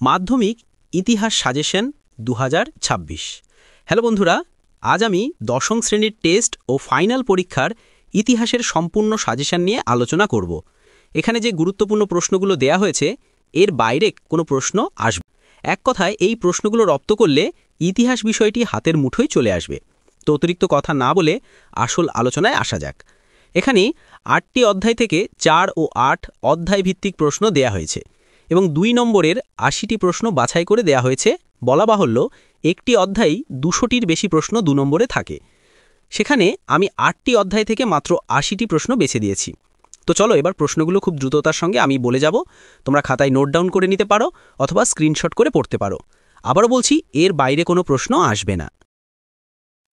মাধ্যমিক ইতিহাস suggestion 2026। Hello বন্ধুরা, আজ আমি দশম শ্রেণীর টেস্ট ও ফাইনাল পরীক্ষার ইতিহাসের সম্পূর্ণ সাজেশন নিয়ে আলোচনা করব। এখানে যে গুরুত্বপূর্ণ প্রশ্নগুলো দেয়া হয়েছে এর বাইরে কোনো প্রশ্ন আসবে। এক কথায় এই প্রশ্নগুলো রপ্ত করলে ইতিহাস বিষয়টি হাতের মুঠোয় চলে আসবে। তো অতিরিক্ত কথা না বলে আসল আলোচনায় আসা যাক। এখানে 8টি অধ্যায় থেকে 4 ও 8 অধ্যায় ভিত্তিক প্রশ্ন দেয়া হয়েছে এবং 2 নম্বরের 80টি প্রশ্ন বাছাই করে দেয়া হয়েছে। বলা বাহুল্য একটি অধ্যায় 200টির বেশি প্রশ্ন 2 নম্বরে থাকে। সেখানে আমি 8টি অধ্যায় থেকে মাত্র 80টি প্রশ্ন বেছে দিয়েছি। তো চলো এবার প্রশ্নগুলো খুব দ্রুততার সঙ্গে আমি বলে যাব, তোমরা খাতায় নোট ডাউন করে নিতে পারো অথবা স্ক্রিনশট করে পড়তে পারো। আবারও বলছি, এর বাইরে কোনো প্রশ্ন আসবে না।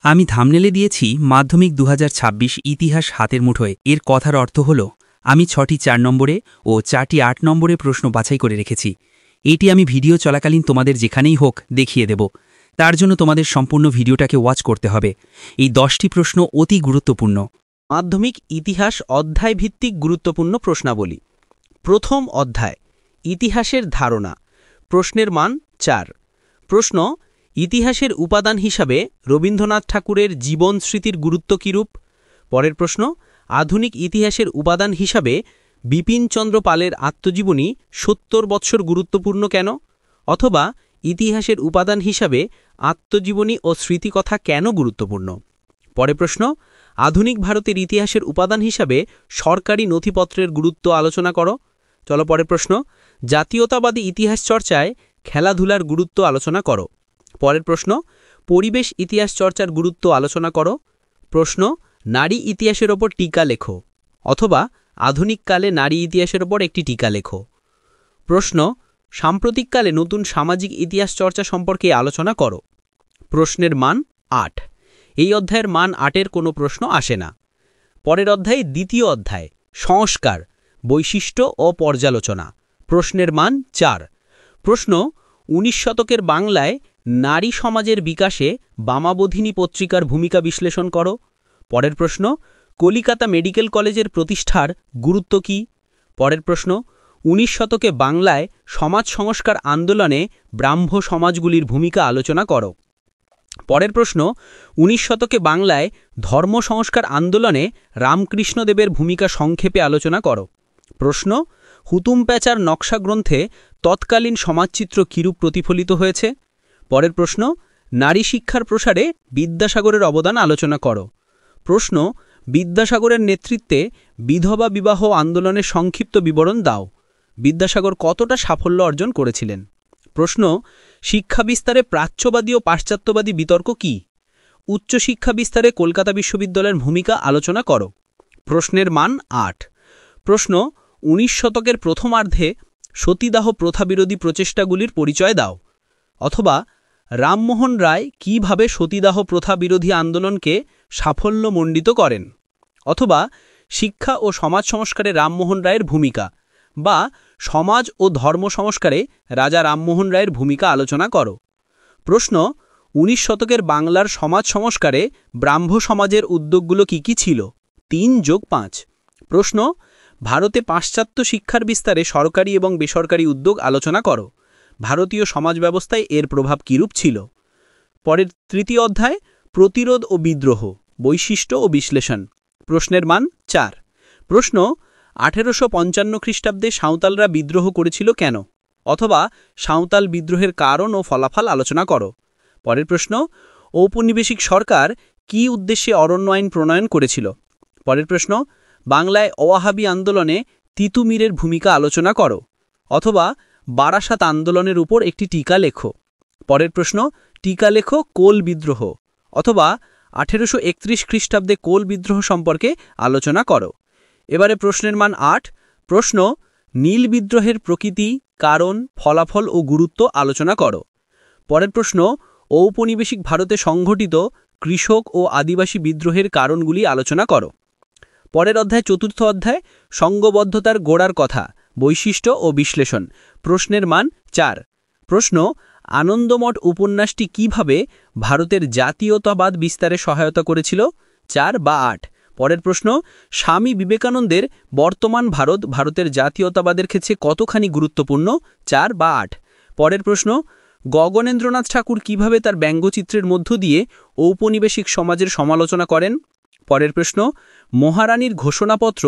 আমি থামনেলে দিয়েছি মাধ্যমিক 2026 ইতিহাস হাতের মুঠোয়। এর কথার অর্থ হল আমি 6টি 4 নম্বরে ও 4টি 8 নম্বরে প্রশ্ন বাছাই করে রেখেছি। এটি আমি ভিডিও চলাকালীন তোমাদের যেখানেই হোক দেখিয়ে দেব। তার জন্য তোমাদের সম্পূর্ণ ভিডিওটাকে ওয়াচ করতে হবে। এই 10টি প্রশ্ন অতি গুরুত্বপূর্ণ। মাধ্যমিক ইতিহাস অধ্যায় ভিত্তিক গুরুত্বপূর্ণ প্রশ্নাবলী। প্রথম অধ্যায়, ইতিহাসের ধারণা। প্রশ্নের মান 4। প্রশ্ন, ইতিহাসের উপাদান হিসাবে রবীন্দ্রনাথ ঠাকুরের জীবন স্মৃতির গুরুত্ব কিরূপ? পরের প্রশ্ন, আধুনিক ইতিহাসের উপাদান হিসাবে বিপিনচন্দ্র পালের আত্মজীবনী 70 বৎসর গুরুত্বপূর্ণ কেন? অথবা ইতিহাসের উপাদান হিসাবে আত্মজীবনী ও স্মৃতিকথা কেন গুরুত্বপূর্ণ? পরের প্রশ্ন, আধুনিক ভারতের ইতিহাসের উপাদান হিসাবে সরকারি নথিপত্রের গুরুত্ব আলোচনা করো। চলো পরের প্রশ্ন, জাতীয়তাবাদী ইতিহাস চর্চায় খেলাধুলার গুরুত্ব আলোচনা করো। পরের প্রশ্ন, পরিবেশ ইতিহাস চর্চার গুরুত্ব আলোচনা করো। প্রশ্ন, নারী ইতিহাসের ওপর টিকা লেখো। অথবা আধুনিককালে নারী ইতিহাসের ওপর একটি টিকা লেখো। প্রশ্ন, সাম্প্রতিককালে নতুন সামাজিক ইতিহাস চর্চা সম্পর্কে আলোচনা করো। প্রশ্নের মান 8। এই অধ্যায়ের মান 8-এর কোনো প্রশ্ন আসে না। পরের অধ্যায়ে দ্বিতীয় অধ্যায়, সংস্কার, বৈশিষ্ট্য ও পর্যালোচনা। প্রশ্নের মান 4। প্রশ্ন, 19 শতকের বাংলায় নারী সমাজের বিকাশে বামাবোধিনী পত্রিকার ভূমিকা বিশ্লেষণ করো। পরের প্রশ্ন, কলিকাতা মেডিকেল কলেজের প্রতিষ্ঠার গুরুত্ব কী? পরের প্রশ্ন, 19 শতকে বাংলায় সমাজ সংস্কার আন্দোলনে ব্রাহ্ম সমাজগুলির ভূমিকা আলোচনা করো। পরের প্রশ্ন, 19 শতকে বাংলায় ধর্ম সংস্কার আন্দোলনে রামকৃষ্ণদেবের ভূমিকা সংক্ষেপে আলোচনা করো। প্রশ্ন, হুতুম প্যাঁচার নকশা গ্রন্থে তৎকালীন সমাজচিত্র কিরূপ প্রতিফলিত হয়েছে? পরের প্রশ্ন, নারী শিক্ষার প্রসারে বিদ্যাসাগরের অবদান আলোচনা করো। প্রশ্ন, বিদ্যাসাগরের নেতৃত্বে বিধবা বিবাহ আন্দোলনের সংক্ষিপ্ত বিবরণ দাও। বিদ্যাসাগর কতটা সাফল্য অর্জন করেছিলেন? প্রশ্ন, শিক্ষা বিস্তারে প্রাচ্যবাদী ও পাশ্চাত্যবাদী বিতর্ক কী? উচ্চশিক্ষা বিস্তারে কলকাতা বিশ্ববিদ্যালয়ের ভূমিকা আলোচনা করো। প্রশ্নের মান 8। প্রশ্ন, 19 শতকের প্রথমার্ধে সতীদাহ প্রথাবিরোধী প্রচেষ্টাগুলির পরিচয় দাও। অথবা রামমোহন রায় কিভাবে সতীদাহ প্রথা বিরোধী আন্দোলনকে সাফল্যমণ্ডিত করেন? অথবা শিক্ষা ও সমাজ সংস্কারে রামমোহন রায়ের ভূমিকা বা সমাজ ও ধর্ম সংস্কারে রাজা রামমোহন রায়ের ভূমিকা আলোচনা করো। প্রশ্ন, 19 শতকের বাংলার সমাজ সংস্কারে ব্রাহ্ম সমাজের উদ্যোগগুলো কী কী ছিল? 3+5। প্রশ্ন, ভারতে পাশ্চাত্য শিক্ষার বিস্তারে সরকারি এবং বেসরকারি উদ্যোগ আলোচনা করো। ভারতীয় সমাজ ব্যবস্থায় এর প্রভাব কিরূপ ছিল? পরের তৃতীয় অধ্যায়, প্রতিরোধ ও বিদ্রোহ, বৈশিষ্ট্য ও বিশ্লেষণ। প্রশ্নের মান 4। প্রশ্ন, 1855 খ্রিস্টাব্দে সাঁওতালরা বিদ্রোহ করেছিল কেন? অথবা সাঁওতাল বিদ্রোহের কারণ ও ফলাফল আলোচনা করো। পরের প্রশ্ন, ঔপনিবেশিক সরকার কী উদ্দেশ্যে অরণ্য আইন প্রণয়ন করেছিল? পরের প্রশ্ন, বাংলায় ওয়াহাবি আন্দোলনে তিতুমিরের ভূমিকা আলোচনা করো। অথবা বারাসাত আন্দোলনের উপর একটি টিকা লেখো। পরের প্রশ্ন, টিকা লেখো কোল বিদ্রোহ। অথবা 1831 খ্রিস্টাব্দে কোল বিদ্রোহ সম্পর্কে আলোচনা করো। এবারে প্রশ্নের মান 8। প্রশ্ন, নীল বিদ্রোহের প্রকৃতি, কারণ, ফলাফল ও গুরুত্ব আলোচনা করো। পরের প্রশ্ন, ঔপনিবেশিক ভারতে সংঘটিত কৃষক ও আদিবাসী বিদ্রোহের কারণগুলি আলোচনা করো। পরের অধ্যায়, চতুর্থ অধ্যায়, সংঘবদ্ধতার গোড়ার কথা, বৈশিষ্ট্য ও বিশ্লেষণ। প্রশ্নের মান 4। প্রশ্ন, আনন্দমঠ উপন্যাসটি কিভাবে ভারতের জাতীয়তাবাদ বিস্তারে সহায়তা করেছিল? 4 বা 8। পরের প্রশ্ন, স্বামী বিবেকানন্দের বর্তমান ভারতের জাতীয়তাবাদের ক্ষেত্রে কতখানি গুরুত্বপূর্ণ? 4 বা 8। পরের প্রশ্ন, গগনেন্দ্রনাথ ঠাকুর কিভাবে তার ব্যঙ্গচিত্রের মধ্য দিয়ে ঔপনিবেশিক সমাজের সমালোচনা করেন? পরের প্রশ্ন, মহারানীর ঘোষণাপত্র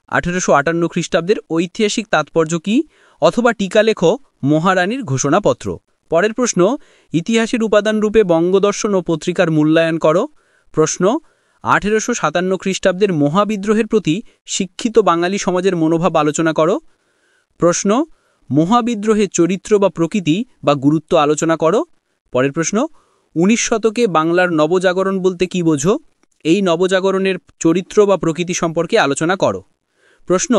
1858 খ্রিস্টাব্দের ঐতিহাসিক তাৎপর্য কি? অথবা টিকা লেখো মহারানীর ঘোষণাপত্র। পরের প্রশ্ন, ইতিহাসের উপাদান রূপে বঙ্গদর্শন ও পত্রিকার মূল্যায়ন করো। প্রশ্ন, 1857 খ্রিস্টাব্দের মহাবিদ্রোহের প্রতি শিক্ষিত বাঙালি সমাজের মনোভাব আলোচনা করো। প্রশ্ন, মহাবিদ্রোহের চরিত্র বা প্রকৃতি বা গুরুত্ব আলোচনা করো। পরের প্রশ্ন, 19 শতকে বাংলার নবজাগরণ বলতে কি বোঝো? এই নবজাগরণের চরিত্র বা প্রকৃতি সম্পর্কে আলোচনা করো। প্রশ্ন,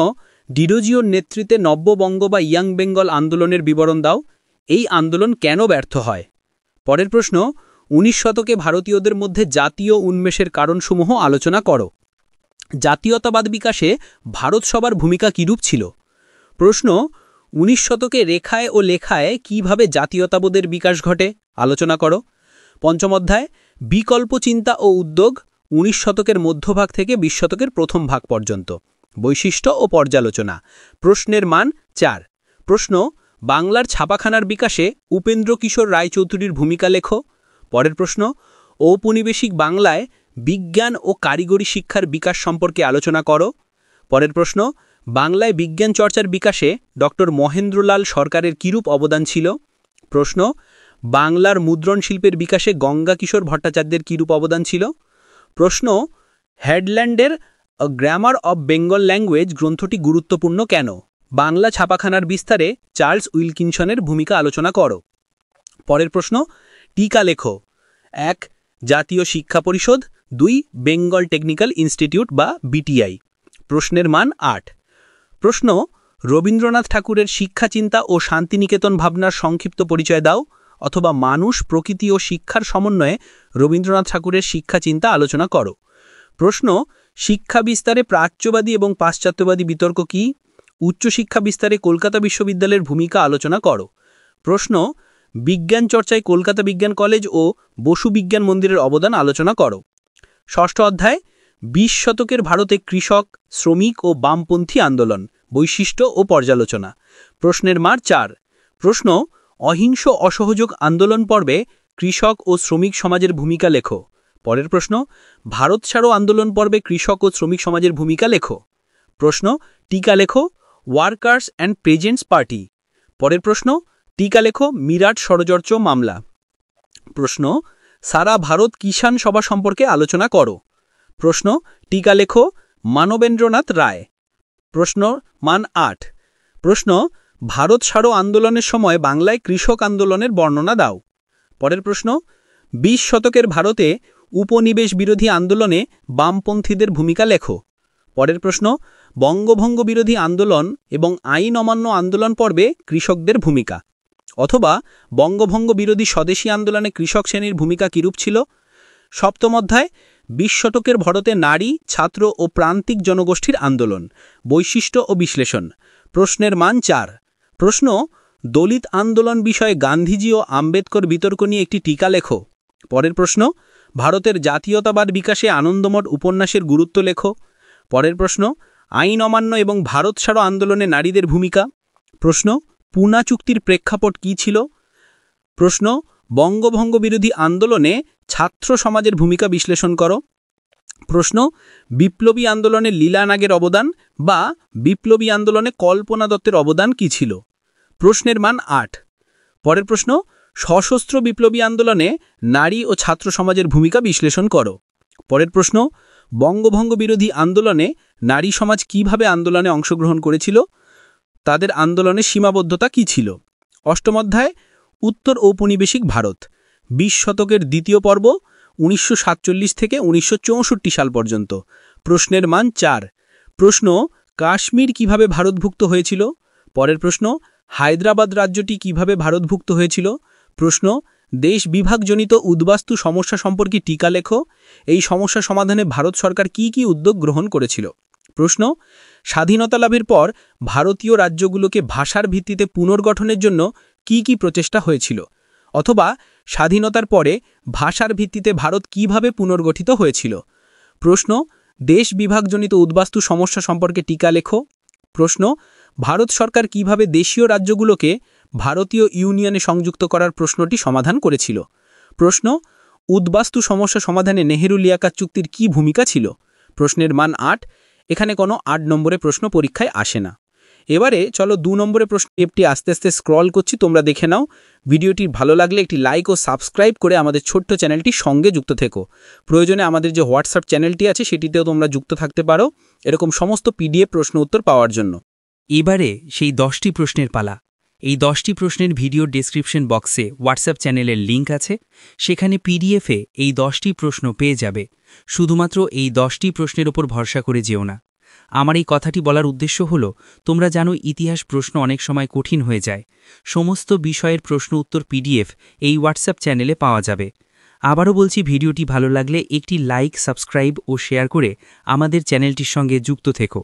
ডিরোজিওর নেতৃত্বে নব্যবঙ্গ বা ইয়াং বেঙ্গল আন্দোলনের বিবরণ দাও। এই আন্দোলন কেন ব্যর্থ হয়? পরের প্রশ্ন, 19 শতকে ভারতীয়দের মধ্যে জাতীয় উন্মেষের কারণসমূহ আলোচনা করো। জাতীয়তাবাদ বিকাশে ভারত সভার ভূমিকা কিরূপ ছিল? প্রশ্ন, 19 শতকে রেখায় ও লেখায় কিভাবে জাতীয়তাবোধের বিকাশ ঘটে? আলোচনা করো। পঞ্চম অধ্যায়, বিকল্প চিন্তা ও উদ্যোগ 19 শতকের মধ্যভাগ থেকে 20 শতকের প্রথম ভাগ পর্যন্ত। বৈশিষ্ট্য ও পর্যালোচনা। প্রশ্নের মান 4। প্রশ্ন, বাংলার ছাপাখানার বিকাশে উপেন্দ্র কিশোর রায়চৌধুরীর ভূমিকা লেখো। পরের প্রশ্ন, ঔপনিবেশিক বাংলায় বিজ্ঞান ও কারিগরি শিক্ষার বিকাশ সম্পর্কে আলোচনা করো। পরের প্রশ্ন, বাংলায় বিজ্ঞান চর্চার বিকাশে ডক্টর মহেন্দ্রলাল সরকারের কিরূপ অবদান ছিল? প্রশ্ন, বাংলার মুদ্রণ শিল্পের বিকাশে গঙ্গা কিশোর ভট্টাচার্যের কিরূপ অবদান ছিল? প্রশ্ন, হেডল্যান্ডের গ্রামার অব বেঙ্গল ল্যাঙ্গুয়েজ গ্রন্থটি গুরুত্বপূর্ণ কেন? বাংলা ছাপাখানার বিস্তারে চার্লস উইলকিনসনের ভূমিকা আলোচনা করো। পরের প্রশ্ন, টিকা লেখো। 1. জাতীয় শিক্ষা পরিষদ, 2. বেঙ্গল টেকনিক্যাল ইনস্টিটিউট বা বিটিআই। প্রশ্নের মান 8। প্রশ্ন, রবীন্দ্রনাথ ঠাকুরের শিক্ষা চিন্তা ও শান্তিনিকেতন ভাবনার সংক্ষিপ্ত পরিচয় দাও। অথবা মানুষ, প্রকৃতি ও শিক্ষার সমন্বয়ে রবীন্দ্রনাথ ঠাকুরের শিক্ষা চিন্তা আলোচনা করো। প্রশ্ন, শিক্ষা বিস্তারে প্রাচ্যবাদী এবং পাশ্চাত্যবাদী বিতর্ক কি? উচ্চশিক্ষা বিস্তারে কলকাতা বিশ্ববিদ্যালয়ের ভূমিকা আলোচনা করো। প্রশ্ন, বিজ্ঞান চর্চায় কলকাতা বিজ্ঞান কলেজ ও বসু বিজ্ঞান মন্দিরের অবদান আলোচনা করো। ষষ্ঠ অধ্যায়, 20 শতকের ভারতে কৃষক, শ্রমিক ও বামপন্থী আন্দোলন, বৈশিষ্ট্য ও পর্যালোচনা। প্রশ্নের মান 4। প্রশ্ন, অহিংস অসহযোগ আন্দোলন পর্বে কৃষক ও শ্রমিক সমাজের ভূমিকা লেখো। পরের প্রশ্ন, ভারত ছাড়ো আন্দোলন পর্বে কৃষক ও শ্রমিক সমাজের ভূমিকা লেখো। প্রশ্ন, টিকা লেখো ওয়ার্কার্স অ্যান্ড পেজেন্টস পার্টি। পরের প্রশ্ন, টিকা লেখো মিরাট ষড়যন্ত্র মামলা। প্রশ্ন, সারা ভারত কিষাণ সভা সম্পর্কে আলোচনা করো। প্রশ্ন, টিকা লেখো মানবেন্দ্রনাথ রায়। প্রশ্ন মান 8। প্রশ্ন, ভারত ছাড়ো আন্দোলনের সময় বাংলায় কৃষক আন্দোলনের বর্ণনা দাও। পরের প্রশ্ন, 20 শতকের ভারতে উপনিবেশ বিরোধী আন্দোলনে বামপন্থীদের ভূমিকা লেখো। পরের প্রশ্ন, বঙ্গভঙ্গ বিরোধী আন্দোলন এবং আইন অমান্য আন্দোলন পর্বে কৃষকদের ভূমিকা। অথবা বঙ্গভঙ্গ বিরোধী স্বদেশী আন্দোলনে কৃষক শ্রেণীর ভূমিকা কিরূপ ছিল? সপ্তম অধ্যায়, 20 শতকের ভারতে নারী, ছাত্র ও প্রান্তিক জনগোষ্ঠীর আন্দোলন, বৈশিষ্ট্য ও বিশ্লেষণ। প্রশ্নের মান 4। প্রশ্ন, দলিত আন্দোলন বিষয়ে গান্ধীজি ও আম্বেদকর বিতর্ক নিয়ে একটি টিকা লেখো। পরের প্রশ্ন, ভারতের জাতীয়তাবাদ বিকাশে আনন্দমঠ উপন্যাসের গুরুত্ব লেখো। পরের প্রশ্ন, আইন অমান্য এবং ভারত ছাড়ো আন্দোলনে নারীদের ভূমিকা। প্রশ্ন, পুনা চুক্তির প্রেক্ষাপট কী ছিল? প্রশ্ন, বঙ্গভঙ্গ বিরোধী আন্দোলনে ছাত্র সমাজের ভূমিকা বিশ্লেষণ করো। প্রশ্ন, বিপ্লবী আন্দোলনে লীলা নাগের অবদান বা বিপ্লবী আন্দোলনে কল্পনা দত্তের অবদান কী ছিল? প্রশ্নের মান 8। পরের প্রশ্ন, সশস্ত্র বিপ্লবী আন্দোলনে নারী ও ছাত্র সমাজের ভূমিকা বিশ্লেষণ করো। পরের প্রশ্ন, বঙ্গভঙ্গ বিরোধী আন্দোলনে নারী সমাজ কিভাবে আন্দোলনে অংশগ্রহণ করেছিল? তাদের আন্দোলনের সীমাবদ্ধতা কী ছিল? অষ্টম অধ্যায়, উত্তর ঔপনিবেশিক ভারত, 20 শতকের দ্বিতীয় পর্ব 1947 থেকে 1964 সাল পর্যন্ত। প্রশ্নের মান 4। প্রশ্ন, কাশ্মীর কিভাবে ভারতভুক্ত হয়েছিল? পরের প্রশ্ন, হায়দ্রাবাদ রাজ্যটি কিভাবে ভারতভুক্ত হয়েছিল? প্রশ্ন, দেশ বিভাগজনিত উদ্বাস্তু সমস্যা সম্পর্কে টিকা লেখো। এই সমস্যা সমাধানে ভারত সরকার কি কি উদ্যোগ গ্রহণ করেছিল? প্রশ্ন, স্বাধীনতা লাভের পর ভারতীয় রাজ্যগুলোকে ভাষার ভিত্তিতে পুনর্গঠনের জন্য কি কি প্রচেষ্টা হয়েছিল? অথবা স্বাধীনতার পরে ভাষার ভিত্তিতে ভারত কিভাবে পুনর্গঠিত হয়েছিল? প্রশ্ন, দেশ বিভাগজনিত উদ্বাস্তু সমস্যা সম্পর্কে টিকা লেখো। প্রশ্ন, ভারত সরকার কিভাবে দেশীয় রাজ্যগুলোকে ভারতীয় ইউনিয়নে সংযুক্ত করার প্রশ্নটি সমাধান করেছিল? প্রশ্ন, উদ্বাস্তু সমস্যা সমাধানে নেহেরু লিয়াকাত চুক্তির কী ভূমিকা ছিল? প্রশ্নের মান ৮। এখানে কোনো ৮ নম্বরে প্রশ্ন পরীক্ষায় আসে না। এবারে চলো 2 নম্বরে প্রশ্ন এপটি আস্তে আস্তে স্ক্রল করছি, তোমরা দেখে নাও। ভিডিওটি ভালো লাগলে একটি লাইক ও সাবস্ক্রাইব করে আমাদের ছোট্ট চ্যানেলটির সঙ্গে যুক্ত থেকো। প্রয়োজনে আমাদের যে হোয়াটসঅ্যাপ চ্যানেলটি আছে সেটিতেও তোমরা যুক্ত থাকতে পারো এরকম সমস্ত পিডিএফ প্রশ্ন উত্তর পাওয়ার জন্য। এবারে সেই 10টি প্রশ্নের পালা। এই 10টি প্রশ্নের ভিডিও ডেসক্রিপশন বক্সে হোয়াটসঅ্যাপ চ্যানেলের লিঙ্ক আছে, সেখানে পিডিএফে এই 10টি প্রশ্ন পেয়ে যাবে। শুধুমাত্র এই 10টি প্রশ্নের ওপর ভরসা করে যেও না। আমার এই কথাটি বলার উদ্দেশ্য হলো, তোমরা জানো ইতিহাস প্রশ্ন অনেক সময় কঠিন হয়ে যায়। সমস্ত বিষয়ের প্রশ্ন উত্তর পিডিএফ এই হোয়াটসঅ্যাপ চ্যানেলে পাওয়া যাবে। আবারও বলছি, ভিডিওটি ভালো লাগলে একটি লাইক, সাবস্ক্রাইব ও শেয়ার করে আমাদের চ্যানেলটির সঙ্গে যুক্ত থেকো।